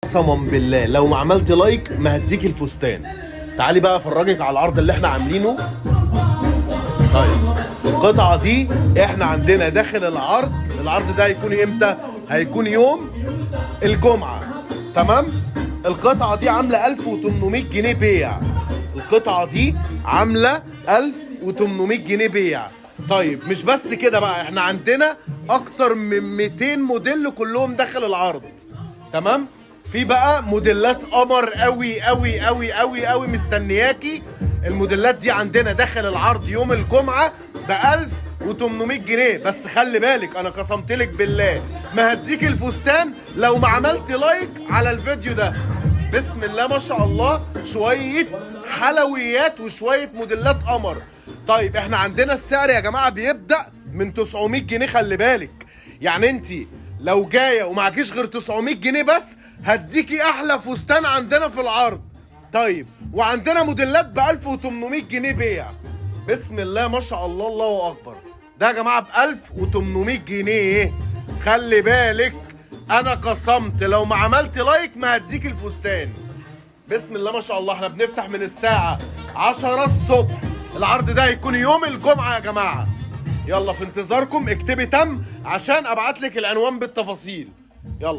قسما بالله لو ما عملت لايك ما هديك الفستان. تعالي بقى افرجك على العرض اللي احنا عاملينه. طيب القطعه دي احنا عندنا داخل العرض ده هيكون امتى؟ هيكون يوم الجمعه. تمام. القطعه دي عامله 1800 جنيه بيع. القطعه دي عامله 1800 جنيه بيع. طيب مش بس كده بقى، احنا عندنا اكتر من 200 موديل كلهم داخل العرض. تمام. في بقى موديلات قمر قوي قوي قوي قوي قوي مستنياكي. الموديلات دي عندنا داخل العرض يوم الجمعه ب 1800 جنيه. بس خلي بالك انا قسمتلك بالله ما هديك الفستان لو ما عملت لايك على الفيديو ده. بسم الله ما شاء الله، شويه حلويات وشويه موديلات قمر. طيب احنا عندنا السعر يا جماعه بيبدا من 900 جنيه. خلي بالك يعني انت لو جايه ومعكيش غير 900 جنيه بس هديكي احلى فستان عندنا في العرض. طيب وعندنا موديلات ب 1800 جنيه بيع. بسم الله ما شاء الله، الله اكبر. ده يا جماعه ب 1800 جنيه. خلي بالك انا قسمت لو ما عملت لايك ما هديك الفستان. بسم الله ما شاء الله. احنا بنفتح من الساعه 10 الصبح. العرض ده هيكون يوم الجمعه يا جماعه. يلا في انتظاركم. اكتبي تم عشان ابعت لك العنوان بالتفاصيل. يلا.